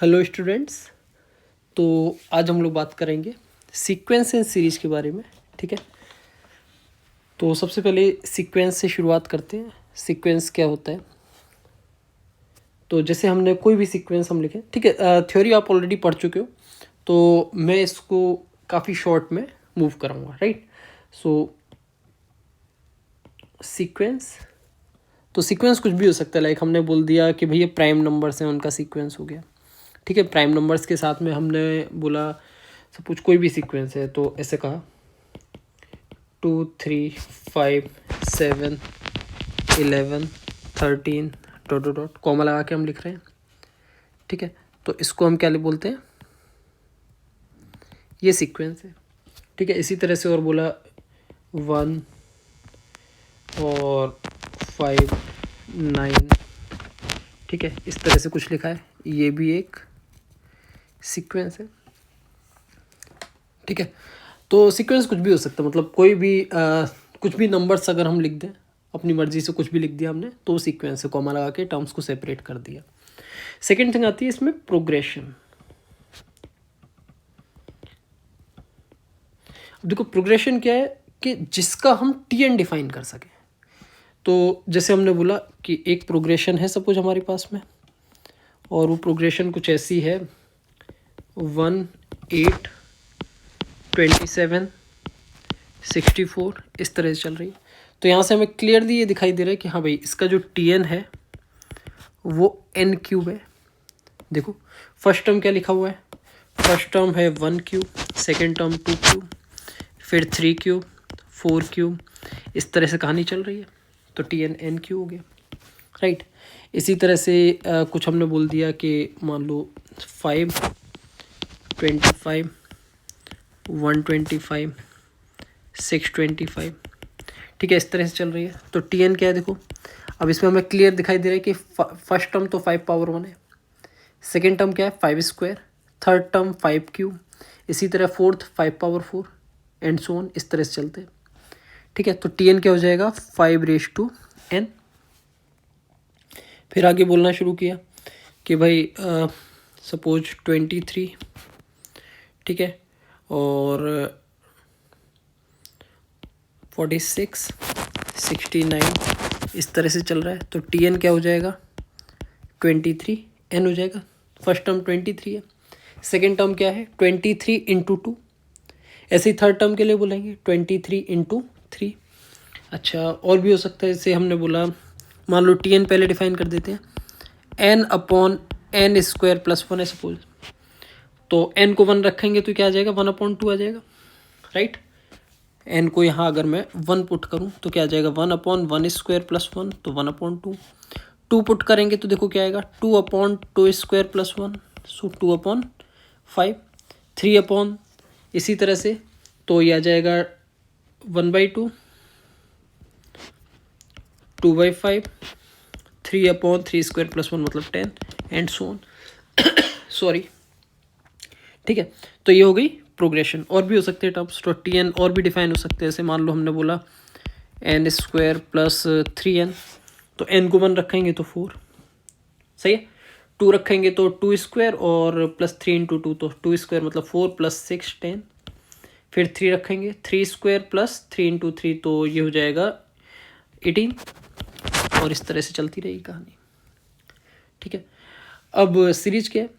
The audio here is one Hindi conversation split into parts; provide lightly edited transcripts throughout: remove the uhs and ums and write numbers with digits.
Hello students. तो आज हम लोग बात करेंगे सीक्वेंस एंड सीरीज के बारे में। ठीक है, तो सबसे पहले सीक्वेंस से शुरुआत करते हैं। सीक्वेंस क्या होता है? तो जैसे हमने कोई भी सीक्वेंस हम लिखें, ठीक है, थ्योरी आप ऑलरेडी पढ़ चुके हो, तो मैं इसको काफ़ी शॉर्ट में मूव कराऊंगा, राइट। सो सीक्वेंस, तो सीक्वेंस कुछ भी हो सकता है। लाइक हमने बोल दिया कि भैया प्राइम नंबर्स हैं, उनका सीक्वेंस हो गया। ठीक है, प्राइम नंबर्स के साथ में हमने बोला सपोज कोई भी सीक्वेंस है, तो ऐसे कहा 2 3 5 7 11 13 डॉट डॉट डॉट कॉमा लगा के हम लिख रहे हैं। ठीक है, तो इसको हम क्या बोलते हैं? ये सीक्वेंस है। ठीक है, इसी तरह से और बोला 1 और 5 9, ठीक है, इस तरह से कुछ लिखा है, ये भी एक सीक्वेंस है। ठीक है, तो सीक्वेंस कुछ भी हो सकता है, मतलब कोई भी कुछ भी नंबर्स अगर हम लिख दें, अपनी मर्जी से कुछ भी लिख दिया हमने, तो सीक्वेंस से कॉमा लगा के टर्म्स को सेपरेट कर दिया। सेकेंड थिंग आती है इसमें प्रोग्रेशन। देखो प्रोग्रेशन क्या है कि जिसका हम टी डिफाइन कर सकें। तो जैसे हमने बोला कि एक प्रोग्रेशन है सपोज हमारे पास में, और वो प्रोग्रेशन कुछ ऐसी है 1 8 27 64 इस तरह से चल रही है। तो यहाँ से हमें क्लियरली ये दिखाई दे रहा है कि हाँ भाई, इसका जो टी है वो n क्यूब है। देखो फर्स्ट टर्म क्या लिखा हुआ है? फर्स्ट टर्म है 1 क्यूब, सेकेंड टर्म 2 क्यूब, फिर 3 क्यूब, 4 क्यूब, इस तरह से कहानी चल रही है। तो टी n क्यूब हो गया, राइट। इसी तरह से कुछ हमने बोल दिया कि मान लो 5 25 125 625, ठीक है, इस तरह से चल रही है। तो टी क्या है? देखो अब इसमें हमें क्लियर दिखाई दे रहा है कि फर्स्ट टर्म तो 5 पावर 1 है, सेकेंड टर्म क्या है 5 स्क्वायर, थर्ड टर्म 5 क्यूब, इसी तरह fourth 5 power 4 and so on, इस तरह से चलते हैं। ठीक है, तो टी क्या हो जाएगा 5⁻n। फिर आगे बोलना शुरू किया कि भाई सपोज 23, ठीक है, और 46 69 इस तरह से चल रहा है। तो टी क्या हो जाएगा 23n हो जाएगा। फर्स्ट टर्म 23 है, सेकेंड टर्म क्या है 23 इंटू 2, ऐसे ही थर्ड टर्म के लिए बोलेंगे 23 इंटू 3। अच्छा, और भी हो सकता है, जैसे हमने बोला मान लो टी पहले डिफाइन कर देते हैं, n/n² + 1 है सपोज। तो n को 1 रखेंगे तो क्या आ जाएगा 1/2 आ जाएगा, राइट। n को यहाँ अगर मैं 1 पुट करूँ तो क्या आ जाएगा 1/1² + 1, तो 1/2। 2 पुट करेंगे तो देखो क्या आएगा 2/2² + 1, सो 2/5। 3 इसी तरह से, तो ये आ जाएगा 1/2, 2/5, 3/3² + 1 मतलब 10 एंड सो ऑन। सॉरी, ठीक है। तो ये हो गई प्रोग्रेशन। और भी हो सकते हैं टर्म्स, तो टी और भी डिफाइन हो सकते हैं। जैसे मान लो हमने बोला n² + 3n, तो n को 1 रखेंगे तो 4, सही है। 2 रखेंगे तो 2² और +3 इंटू 2, तो 2² मतलब 4 + 6 10। फिर 3 रखेंगे, 3² + 3 इंटू 3, तो ये हो जाएगा 18, और इस तरह से चलती रहेगी कहानी। ठीक है, अब सीरीज क्या है?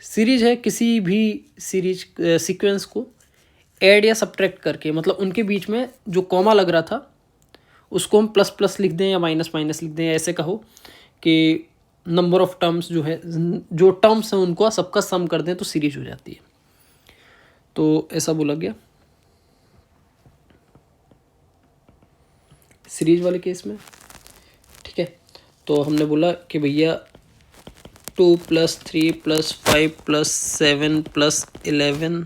सीरीज है किसी भी सीरीज सीक्वेंस को ऐड या सब्ट्रैक्ट करके, मतलब उनके बीच में जो कॉमा लग रहा था उसको हम प्लस प्लस लिख दें या माइनस माइनस लिख दें, ऐसे कहो कि नंबर ऑफ टर्म्स जो है, जो टर्म्स हैं उनको सबका सम कर दें तो सीरीज हो जाती है। तो ऐसा बोला गया सीरीज वाले केस में। ठीक है, तो हमने बोला कि भैया 2 + 3 + 5 + 7 + 11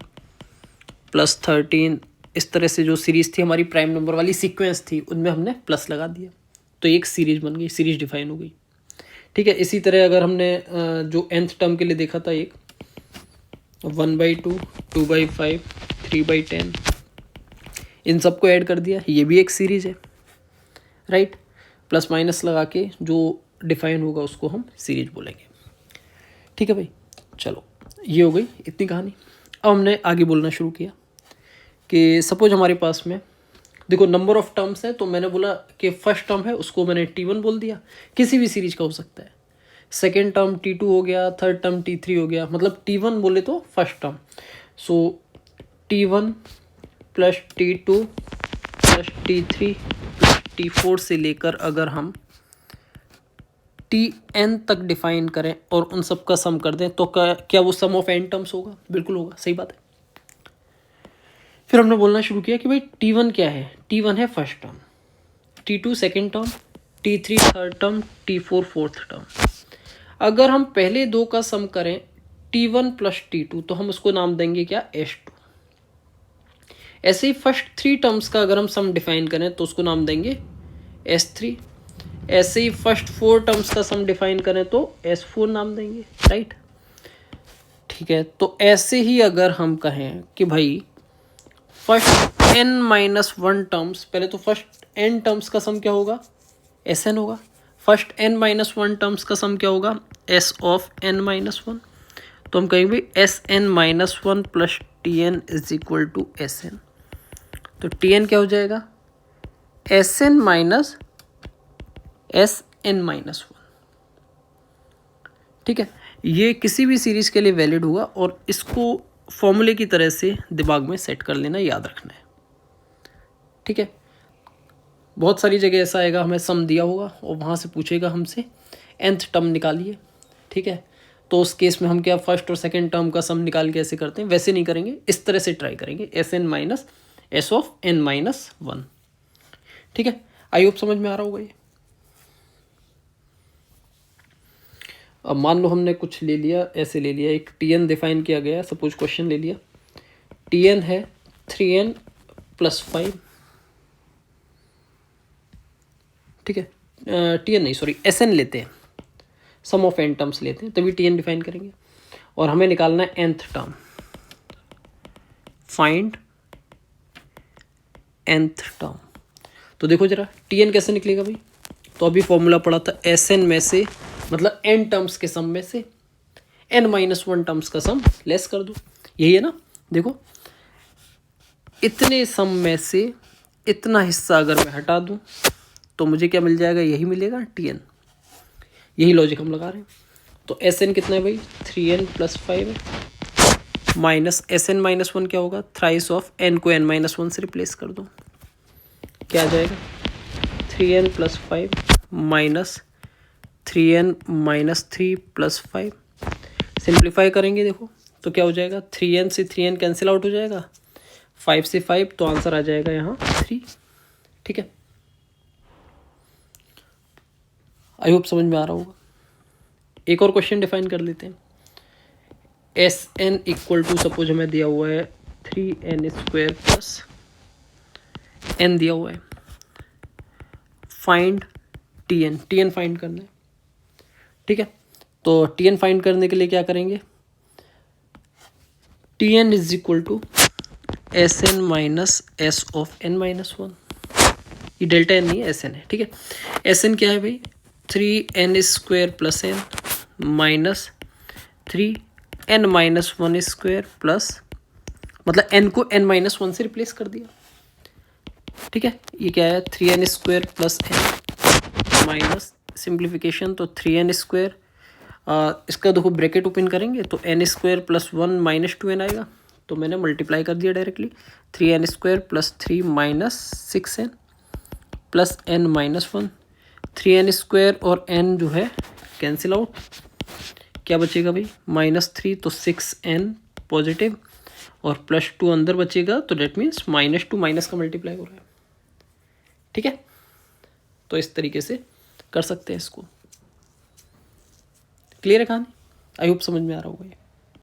+ 13, इस तरह से जो सीरीज थी हमारी प्राइम नंबर वाली सीक्वेंस थी, उनमें हमने प्लस लगा दिया, तो एक सीरीज बन गई, सीरीज डिफाइन हो गई। ठीक है, इसी तरह अगर हमने जो nth टर्म के लिए देखा था, एक 1/2 2/5 3/10, इन सबको ऐड कर दिया, ये भी एक सीरीज है, राइट। प्लस माइनस लगा के जो डिफाइन होगा उसको हम सीरीज बोलेंगे। ठीक है भाई, चलो ये हो गई इतनी कहानी। अब हमने आगे बोलना शुरू किया कि सपोज हमारे पास में देखो नंबर ऑफ टर्म्स है, तो मैंने बोला कि फर्स्ट टर्म है उसको मैंने T1 बोल दिया, किसी भी सीरीज का हो सकता है। सेकेंड टर्म T2 हो गया, थर्ड टर्म T3 हो गया, मतलब T1 बोले तो फर्स्ट टर्म। सो T1 plus T2 plus T3 plus T4 से लेकर अगर हम Tn तक डिफाइन करें और उन सब का सम कर दें तो क्या वो सम ऑफ n टर्म्स होगा? बिल्कुल होगा, सही बात है। फिर हमने बोलना शुरू किया कि भाई T1 क्या है? T1 है first term, T2 second term, T3 third term, T4 fourth term. अगर हम पहले दो का सम करें T1 प्लस T2 तो हम उसको नाम देंगे क्या? S2। ऐसे ही फर्स्ट थ्री टर्म्स का अगर हम सम डिफाइन करें तो उसको नाम देंगे S3। ऐसे ही फर्स्ट फोर टर्म्स का सम डिफाइन करें तो S4 नाम देंगे, राइट? ठीक है, तो ऐसे ही अगर हम कहें कि भाई फर्स्ट n-1 टर्म्स, पहले तो फर्स्ट n टर्म्स का सम क्या होगा? Sn होगा। फर्स्ट n-1 टर्म्स का सम क्या होगा? S of n-1। तो हम कहेंगे Sn-1 plus Tn is equal to Sn। तो Tn क्या हो जाएगा? Sn minus Sn-1। ठीक है, ये किसी भी सीरीज के लिए वैलिड होगा और इसको फॉर्मूले की तरह से दिमाग में सेट कर लेना, याद रखना है। ठीक है, बहुत सारी जगह ऐसा आएगा हमें सम दिया होगा और वहाँ से पूछेगा हमसे nth टर्म निकालिए। ठीक है, तो उस केस में हम क्या फर्स्ट और सेकंड टर्म का सम निकाल के ऐसे करते हैं, वैसे नहीं करेंगे, इस तरह से ट्राई करेंगे Sn minus S of n-1। ठीक है, आई होप समझ में आ रहा होगा ये। अब मान लो हमने कुछ ले लिया, ऐसे ले लिया, एक Tn डिफाइन किया गया, सपोज क्वेश्चन ले लिया, Tn है 3n प्लस 5। ठीक है, Tn नहीं सॉरी Sn लेते हैं, सम ऑफ n टर्म्स लेते हैं तभी Tn डिफाइन करेंगे। और हमें निकालना है nth term, find nth term. तो देखो जरा Tn कैसे निकलेगा भाई, तो अभी फॉर्मूला पढ़ा था Sn में से, मतलब n टर्म्स के सम में से n-1 टर्म्स का सम लेस कर दो, यही है ना। देखो इतने सम में से इतना हिस्सा अगर मैं हटा दूं तो मुझे क्या मिल जाएगा? यही मिलेगा Tn। यही लॉजिक हम लगा रहे हैं। तो Sn कितना है भाई? 3n प्लस 5 है, माइनस Sn-1 क्या होगा? थ्राइस ऑफ n को n-1 से रिप्लेस कर दो, क्या आ जाएगा? 3n plus 5 minus 3n minus 3 plus 5। Simplify करेंगे देखो तो क्या हो जाएगा? 3n से 3n कैंसिल आउट हो जाएगा, 5 से 5, तो आंसर आ जाएगा यहाँ 3। ठीक है, आई होप समझ में आ रहा होगा। एक और क्वेश्चन डिफाइन कर लेते हैं। Sn इक्वल टू सपोज हमें दिया हुआ है 3n स्क्वायर प्लस n दिया हुआ है, फाइंड Tn फाइंड करना है। ठीक है, तो Tn फाइंड करने के लिए क्या करेंगे? Tn is equal to Sn minus S of n-1। ये डेल्टा n नहीं है, Sn है। ठीक है, Sn क्या है भाई? 3n square plus n minus 3n-1 square plus, मतलब n को n-1 से रिप्लेस कर दिया। ठीक है, ये क्या है? 3n square plus n minus simplification, तो 3n स्क्वायर, इसका देखो ब्रैकेट ओपन करेंगे तो n square plus 1 minus 2n आएगा, तो मैंने मल्टीप्लाई कर दिया directly. 3n square plus 3 minus 6n plus n minus 1। 3n square और n जो है कैंसिल आउट, क्या बचेगा भाई? -3, तो 6n पॉजिटिव और प्लस 2 अंदर बचेगा, तो डेट मीन्स -2 माइनस का मल्टीप्लाई हो रहा है। ठीक है, तो इस तरीके से कर सकते हैं इसको। क्लियर है कहानी? आई होप समझ में आ रहा होगा ये।